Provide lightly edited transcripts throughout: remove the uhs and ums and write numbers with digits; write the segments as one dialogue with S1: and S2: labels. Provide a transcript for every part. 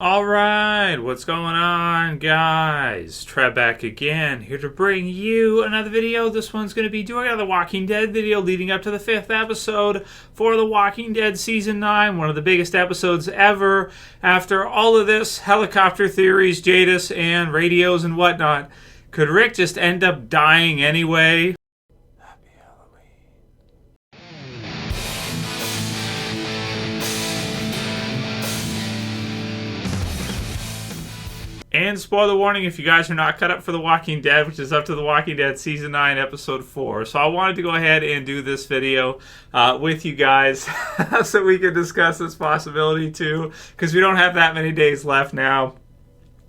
S1: All right, what's going on, guys? Trev back again, here to bring you another video. This one's going to be doing another Walking Dead video leading up to the 5th episode for The Walking Dead Season 9, one of the biggest episodes ever. After all of this, helicopter theories, Jadis, and radios and whatnot, could Rick just end up dying anyway? Happy Halloween. And spoiler warning if you guys are not cut up for The Walking Dead, which is up to The Walking Dead Season 9, Episode 4. So I wanted to go ahead and do this video with you guys so we can discuss this possibility too, because we don't have that many days left now.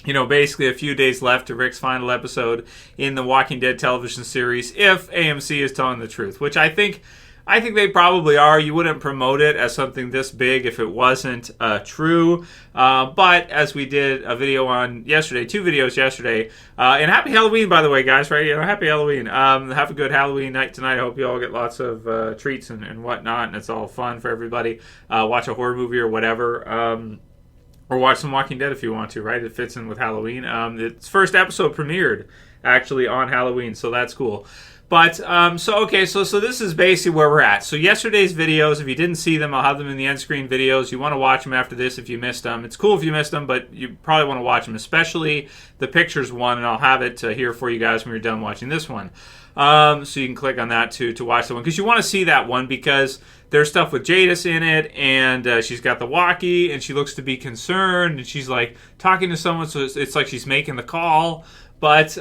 S1: You know, basically a few days left to Rick's final episode in the Walking Dead television series, if AMC is telling the truth, which I think they probably are. You wouldn't promote it as something this big if it wasn't true. But as we did a video on yesterday, 2 videos yesterday, and happy Halloween, by the way, guys, right? You know, happy Halloween. Have a good Halloween night tonight. I hope you all get lots of treats and whatnot, and it's all fun for everybody. Watch a horror movie or whatever. Or watch some Walking Dead if you want to, right? It fits in with Halloween. Its first episode premiered actually on Halloween, so that's cool. But, so this is basically where we're at. So yesterday's videos, if you didn't see them, I'll have them in the end screen videos. You want to watch them after this if you missed them. It's cool if you missed them, but you probably want to watch them, especially the pictures one, and I'll have it here for you guys when you're done watching this one. So you can click on that to watch the one, because you want to see that one, because there's stuff with Jadis in it, and she's got the walkie, and she looks to be concerned, and she's like talking to someone, so it's like she's making the call. But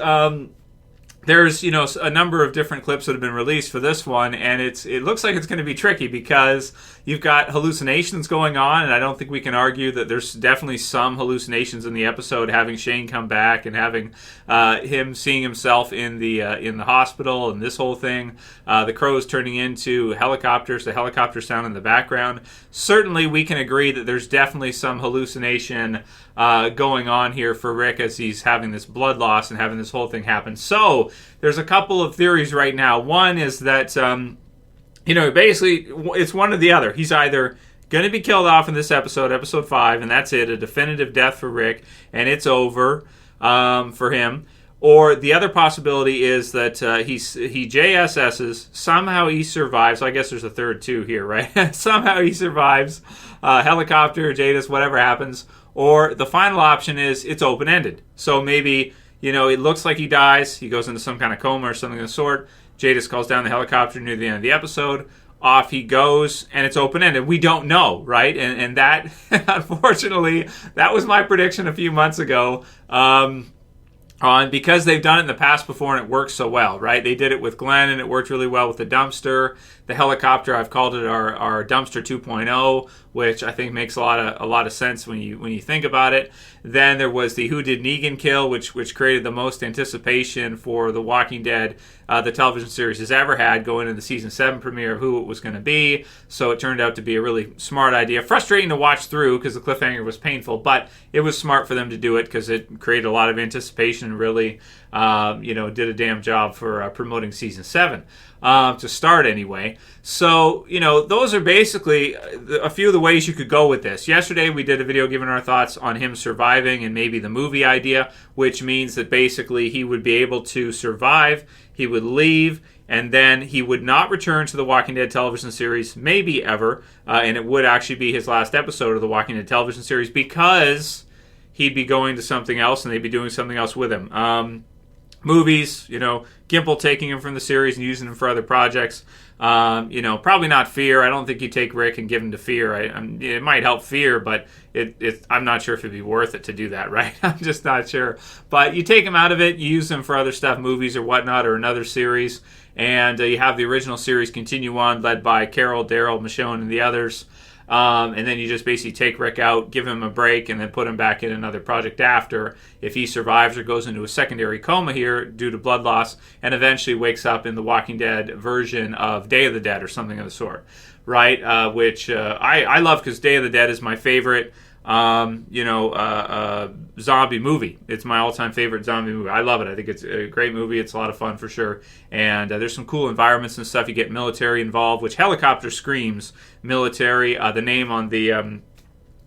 S1: there's, you know, a number of different clips that have been released for this one, and it looks like it's going to be tricky because you've got hallucinations going on, and I don't think we can argue that there's definitely some hallucinations in the episode, having Shane come back and having him seeing himself in the hospital and this whole thing. The crows turning into helicopters, the helicopter sound in the background. Certainly we can agree that there's definitely some hallucination going on here for Rick as he's having this blood loss and having this whole thing happen. So there's a couple of theories right now. One is that, you know, basically it's one or the other. He's either going to be killed off in this episode, episode 5, and that's it, a definitive death for Rick, and it's over for him. Or the other possibility is that he JSS's, somehow he survives. I guess there's a third too here, right? Somehow he survives, helicopter, Jadis, whatever happens. Or the final option is it's open-ended. So maybe, you know, it looks like he dies, he goes into some kind of coma or something of the sort. Jadis calls down the helicopter near the end of the episode. Off he goes, and it's open-ended. We don't know, right? And that, unfortunately, that was my prediction a few months ago. Because they've done it in the past before and it works so well, right? They did it with Glenn and it worked really well with the dumpster. The helicopter, I've called it our dumpster 2.0, which I think makes a lot of sense when you think about it. Then there was the Who Did Negan Kill, which created the most anticipation for The Walking Dead, the television series has ever had, going into the season 7 premiere of who it was going to be. So it turned out to be a really smart idea. Frustrating to watch through because the cliffhanger was painful, but it was smart for them to do it because it created a lot of anticipation and really, did a damn job for promoting season 7. To start anyway. So, you know, those are basically a few of the ways you could go with this. Yesterday we did a video giving our thoughts on him surviving and maybe the movie idea, which means that basically he would be able to survive, he would leave, and then he would not return to the Walking Dead television series, maybe ever, and it would actually be his last episode of the Walking Dead television series because he'd be going to something else and they'd be doing something else with him. Movies, you know, Gimple taking him from the series and using him for other projects. Probably not Fear. I don't think you take Rick and give him to Fear. It might help Fear, but I'm not sure if it'd be worth it to do that, right? I'm just not sure. But you take him out of it, you use him for other stuff, movies or whatnot, or another series, and you have the original series continue on, led by Carol, Daryl, Michonne, and the others. And then you just basically take Rick out, give him a break, and then put him back in another project after, if he survives or goes into a secondary coma here due to blood loss, and eventually wakes up in the Walking Dead version of Day of the Dead or something of the sort, right? Which I love because Day of the Dead is my favorite zombie movie. It's my all-time favorite zombie movie. I love it. I think it's a great movie. It's a lot of fun for sure. And there's some cool environments and stuff. You get military involved, which helicopter screams military. The name on the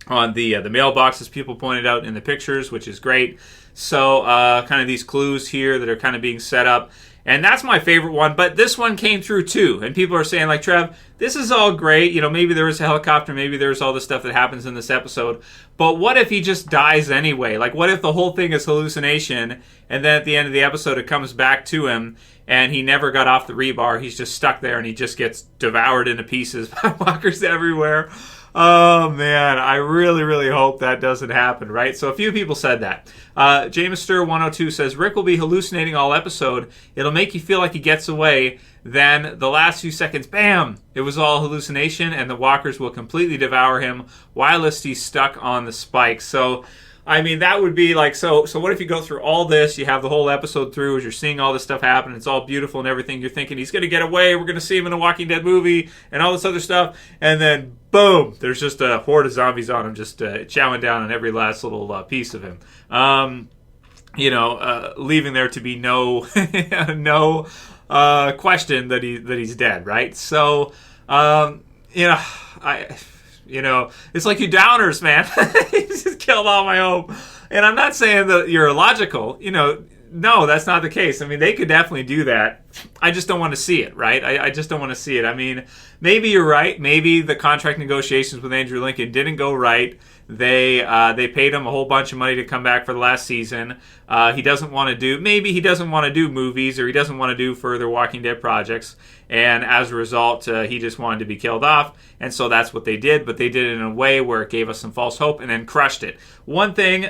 S1: on the mailboxes people pointed out in the pictures, which is great. So kind of these clues here that are kind of being set up. And that's my favorite one, but this one came through too. And people are saying, like, Trev, this is all great. You know, maybe there was a helicopter, maybe there's all this stuff that happens in this episode. But what if he just dies anyway? Like, what if the whole thing is hallucination, and then at the end of the episode it comes back to him, and he never got off the rebar, he's just stuck there, and he just gets devoured into pieces by walkers everywhere? Oh, man, I really, really hope that doesn't happen, right? So a few people said that. Jamester102 says, Rick will be hallucinating all episode. It'll make you feel like he gets away. Then the last few seconds, bam, it was all hallucination, and the walkers will completely devour him whilst he's stuck on the spikes. So, I mean, that would be like, so what if you go through all this, you have the whole episode through, as you're seeing all this stuff happen, it's all beautiful and everything, you're thinking he's going to get away, we're going to see him in a Walking Dead movie, and all this other stuff, and then, boom, there's just a horde of zombies on him, just chowing down on every last little piece of him. Leaving there to be no question that he's dead, right? So, it's like you downers, man. You just killed all my hope. And I'm not saying that you're illogical. No, that's not the case. I mean, they could definitely do that. I just don't want to see it, right? I just don't want to see it. I mean, maybe you're right. Maybe the contract negotiations with Andrew Lincoln didn't go right. They paid him a whole bunch of money to come back for the last season. Maybe he doesn't want to do movies, or he doesn't want to do further Walking Dead projects. And as a result, he just wanted to be killed off. And so that's what they did. But they did it in a way where it gave us some false hope and then crushed it. One thing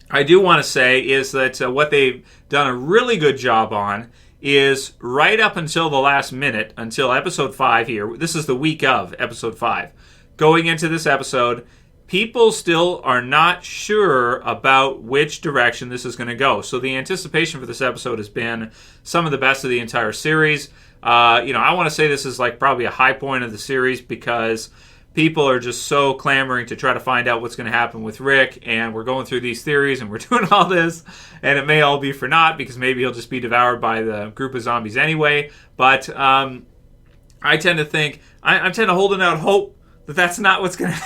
S1: I do want to say is that what they've done a really good job on is right up until the last minute, until episode 5 here. This is the week of episode 5. Going into this episode, people still are not sure about which direction this is going to go. So the anticipation for this episode has been some of the best of the entire series. I want to say this is like probably a high point of the series because people are just so clamoring to try to find out what's going to happen with Rick, and we're going through these theories and we're doing all this, and it may all be for naught because maybe he'll just be devoured by the group of zombies anyway. But I tend to think, I tend to holding out hope that that's not what's going to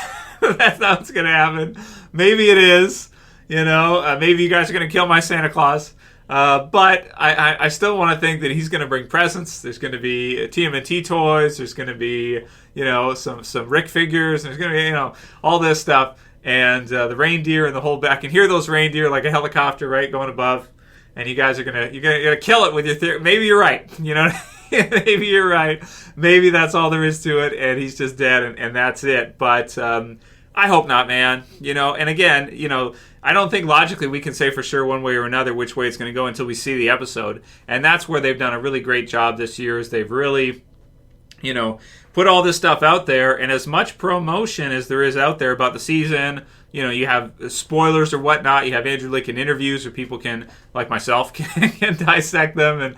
S1: that's not what's going to happen. Maybe it is, maybe you guys are going to kill my Santa Claus. But I still want to think that he's going to bring presents. There's going to be TMNT toys. There's going to be, some Rick figures. There's going to be, all this stuff. And the reindeer and the whole back. I can hear those reindeer like a helicopter, right, going above. And you guys are you're gonna kill it with your theory. Maybe you're right. Maybe you're right. Maybe that's all there is to it. And he's just dead and that's it. But I hope not, man. And again, I don't think logically we can say for sure one way or another which way it's going to go until we see the episode. And that's where they've done a really great job this year, is they've really, put all this stuff out there. And as much promotion as there is out there about the season, you have spoilers or whatnot. You have Andrew Lincoln interviews where people can, like myself, can dissect them and,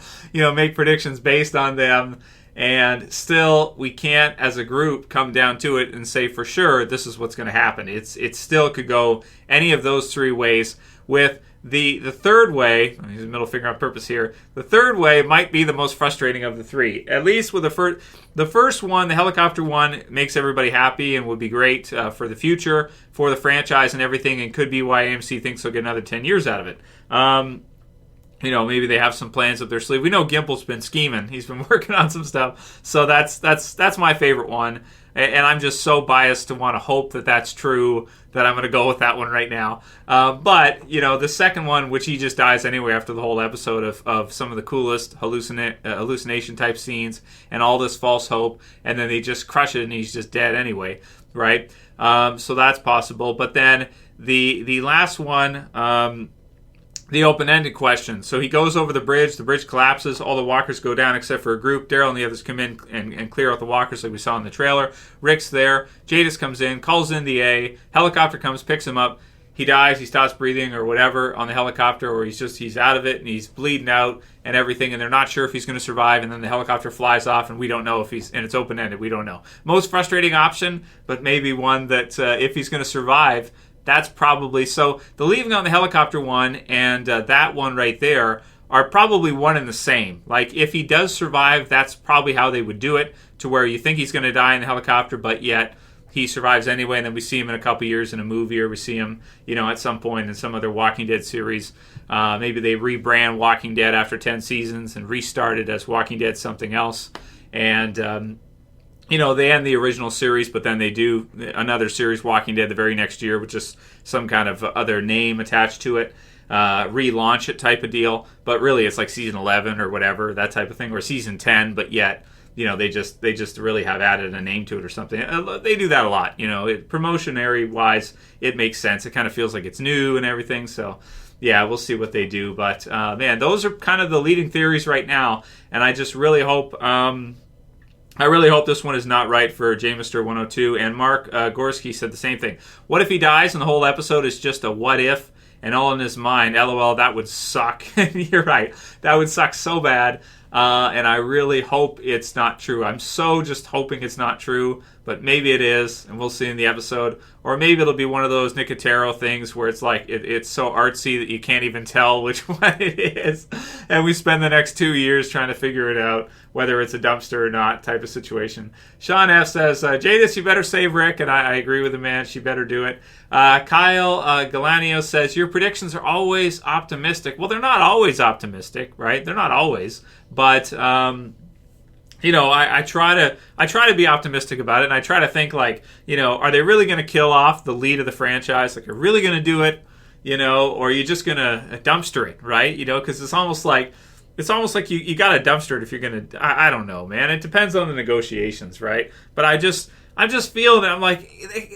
S1: make predictions based on them. And still, we can't, as a group, come down to it and say for sure this is what's going to happen. It still could go any of those three ways. With the third way, I'm using middle finger on purpose here, the third way might be the most frustrating of the three. At least with the first one, the helicopter one, makes everybody happy and would be great for the future, for the franchise and everything, and could be why AMC thinks they'll get another 10 years out of it. Maybe they have some plans up their sleeve. We know Gimple's been scheming. He's been working on some stuff. So that's my favorite one. And I'm just so biased to want to hope that that's true that I'm going to go with that one right now. But the second one, which he just dies anyway after the whole episode of some of the coolest hallucination type scenes and all this false hope, and then they just crush it and he's just dead anyway, right? So that's possible. But then the last one... the open-ended question. So he goes over the bridge collapses, all the walkers go down except for a group. Daryl and the others come in and clear out the walkers like we saw in the trailer. Rick's there. Jadis comes in, calls in the A. Helicopter comes, picks him up. He dies, he stops breathing or whatever on the helicopter, or he's out of it and he's bleeding out and everything, and they're not sure if he's going to survive, and then the helicopter flies off and we don't know and it's open-ended, we don't know. Most frustrating option, but maybe one that if he's going to survive, that's probably... So the leaving on the helicopter one and that one right there are probably one and the same. Like, if he does survive, that's probably how they would do it, to where you think he's going to die in the helicopter, but yet he survives anyway, and then we see him in a couple years in a movie, or we see him, at some point in some other Walking Dead series. Maybe they rebrand Walking Dead after 10 seasons and restart it as Walking Dead something else. And, they end the original series, but then they do another series, Walking Dead, the very next year with just some kind of other name attached to it. Relaunch it type of deal. But really, it's like season 11 or whatever, that type of thing, or season 10, but yet... they just really have added a name to it or something. They do that a lot. Promotionary wise, it makes sense. It kind of feels like it's new and everything. So, yeah, we'll see what they do. But man, those are kind of the leading theories right now. And I just really hope, this one is not right for Jamister 102. And Mark Gorski said the same thing. What if he dies and the whole episode is just a what if and all in his mind? LOL, that would suck. You're right. That would suck so bad. And I really hope it's not true. I'm so just hoping it's not true, but maybe it is, and we'll see in the episode. Or maybe it'll be one of those Nicotero things where it's like it's so artsy that you can't even tell which one it is. And we spend the next 2 years trying to figure it out, whether it's a dumpster or not type of situation. Sean F. says, Jadis, you better save Rick, and I agree with the man. She better do it. Kyle Galiano says, your predictions are always optimistic. Well, they're not always optimistic, right? They're not always. But, I try to be optimistic about it, and I try to think like, are they really going to kill off the lead of the franchise? Like, are really going to do it, or are you just going to dumpster it, right? Because it's almost like you got to dumpster it if you're going to, I don't know, man. It depends on the negotiations, right? But I'm just feeling that I'm like,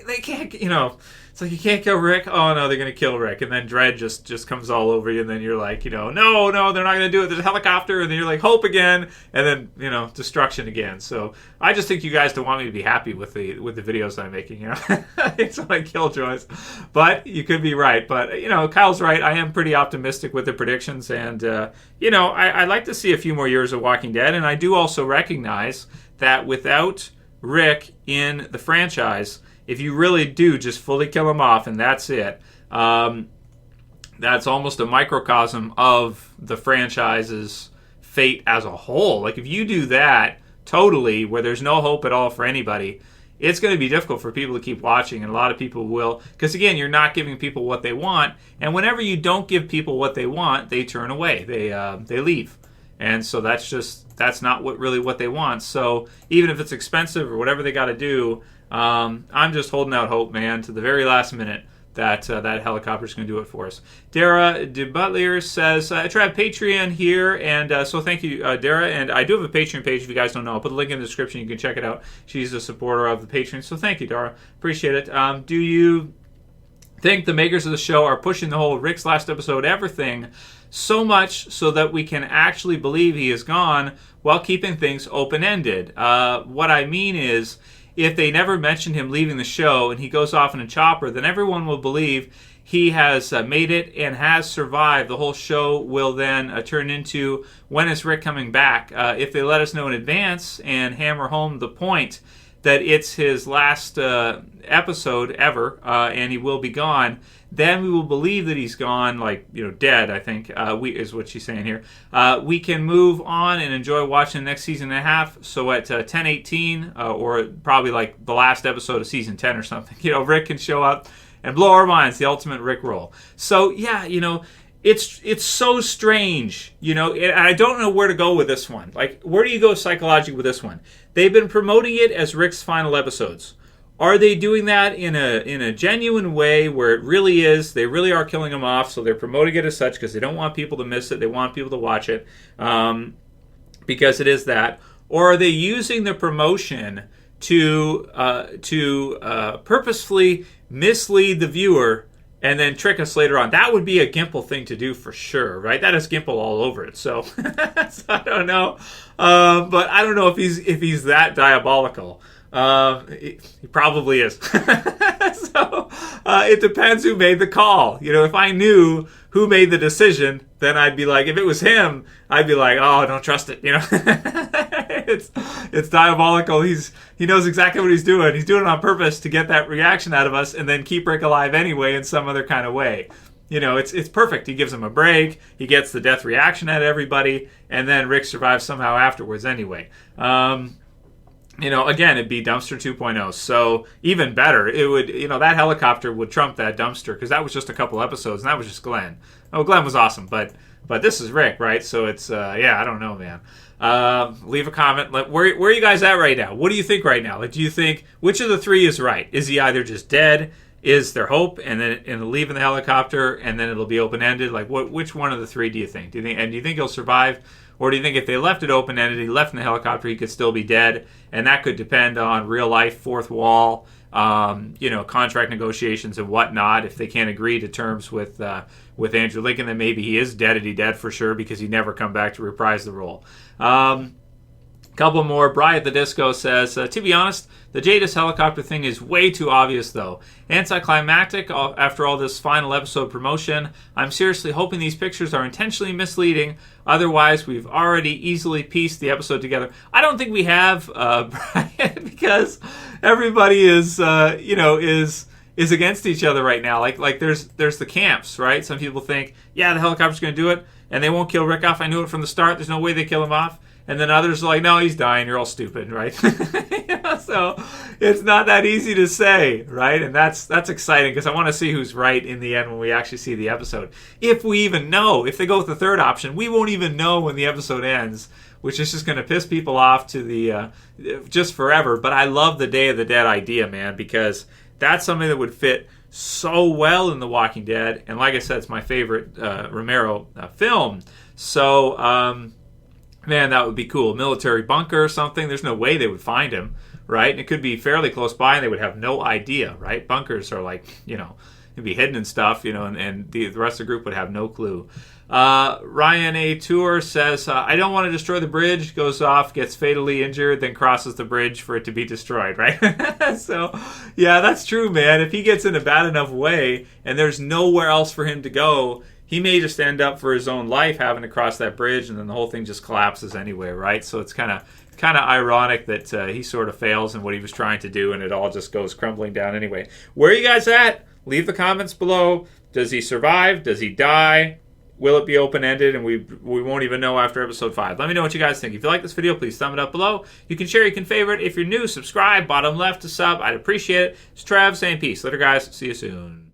S1: they can't, it's like you can't kill Rick. Oh, no, they're going to kill Rick. And then Dread just comes all over you. And then you're like, no, they're not going to do it. There's a helicopter. And then you're like, hope again. And then, destruction again. So I just think you guys don't want me to be happy with the videos I'm making. It's like killjoys. But you could be right. But, Kyle's right. I am pretty optimistic with the predictions. And, I'd like to see a few more years of Walking Dead. And I do also recognize that without Rick in the franchise, if you really do just fully kill him off and that's it, that's almost a microcosm of the franchise's fate as a whole. Like, if you do that totally, where there's no hope at all for anybody, it's going to be difficult for people to keep watching, and a lot of people will. Because, again, you're not giving people what they want, and whenever you don't give people what they want, they turn away. They leave. And so that's not what they want. So even if it's expensive or whatever they got to do, I'm just holding out hope, man, to the very last minute that helicopter's going to do it for us. Dara DeBuitlear says, Trev, Patreon here, and so thank you, Dara. And I do have a Patreon page if you guys don't know. I'll put the link in the description. You can check it out. She's a supporter of the Patreon, so thank you, Dara. Appreciate it. Do you think the makers of the show are pushing the whole Rick's last episode ever thing so much so that we can actually believe he is gone while keeping things open-ended? What I mean is, if they never mentioned him leaving the show and he goes off in a chopper, then everyone will believe he has made it and has survived. The whole show will then turn into, when is Rick coming back? If they let us know in advance and hammer home the point that it's his last episode ever and he will be gone, then we will believe that he's gone, dead, I think, is what she's saying here. We can move on and enjoy watching the next season and a half. So at 10:18, or probably like the last episode of season 10 or something, Rick can show up and blow our minds, the ultimate Rick roll. So, yeah, it's so strange, and I don't know where to go with this one. Like, where do you go psychologically with this one? They've been promoting it as Rick's final episodes. Are they doing that in a genuine way where it really is, they really are killing him off, so they're promoting it as such because they don't want people to miss it, they want people to watch it, because it is that? Or are they using the promotion to purposefully mislead the viewer and then trick us later on? That would be a Gimple thing to do for sure, right? That is Gimple all over it. So, so I don't know, but I don't know if he's that diabolical. He probably is. So it depends who made the call. If I knew who made the decision, then I'd be like, if it was him, I'd be like, oh, don't trust it. It's diabolical. He knows exactly what he's doing. He's doing it on purpose to get that reaction out of us and then keep Rick alive anyway in some other kind of way. It's perfect. He gives him a break. He gets the death reaction out of everybody, and then Rick survives somehow afterwards anyway. again, it'd be Dumpster 2.0. So even better, it would, that helicopter would trump that dumpster, because that was just a couple episodes, and that was just Glenn. Oh, Glenn was awesome, but this is Rick, right? So it's, I don't know, man. Leave a comment. Where are you guys at right now? What do you think right now? Do you think, which of the three is right? Is he either just dead? Is there hope? And then leaving the helicopter, and then it'll be open-ended? Which one of the three do you think? Do you think he'll survive? Or do you think if they left it open-ended, he left in the helicopter, he could still be dead? And that could depend on real life, fourth wall, contract negotiations and whatnot. If they can't agree to terms with Andrew Lincoln, then maybe he is dead for sure, because he never come back to reprise the role. Couple more. Brian the Disco says, to be honest, the Jadis helicopter thing is way too obvious, though. Anticlimactic after all this final episode promotion. I'm seriously hoping these pictures are intentionally misleading. Otherwise, we've already easily pieced the episode together. I don't think we have, Brian, because everybody is against each other right now. Like there's the camps, right? Some people think, yeah, the helicopter's going to do it, and they won't kill Rick off. I knew it from the start. There's no way they kill him off. And then others are like, no, he's dying. You're all stupid, right? So it's not that easy to say, right? And that's exciting, because I want to see who's right in the end when we actually see the episode. If we even know. If they go with the third option, we won't even know when the episode ends, which is just going to piss people off to the just forever. But I love the Day of the Dead idea, man, because that's something that would fit so well in The Walking Dead. And like I said, it's my favorite Romero film. So, man, that would be cool. Military bunker or something. There's no way they would find him, right? And it could be fairly close by, and they would have no idea, right? Bunkers are like, it'd be hidden and stuff, and the rest of the group would have no clue. Ryan A. Tour says, I don't want to destroy the bridge. Goes off, gets fatally injured, then crosses the bridge for it to be destroyed, right? So, yeah, that's true, man. If he gets in a bad enough way and there's nowhere else for him to go, he may just end up for his own life having to cross that bridge, and then the whole thing just collapses anyway, right? So it's kind of ironic that he sort of fails in what he was trying to do, and it all just goes crumbling down anyway. Where are you guys at? Leave the comments below. Does he survive? Does he die? Will it be open-ended? And we won't even know after episode 5. Let me know what you guys think. If you like this video, please thumb it up below. You can share, you can favorite. If you're new, subscribe. Bottom left to sub. I'd appreciate it. It's Trev saying peace. Later, guys. See you soon.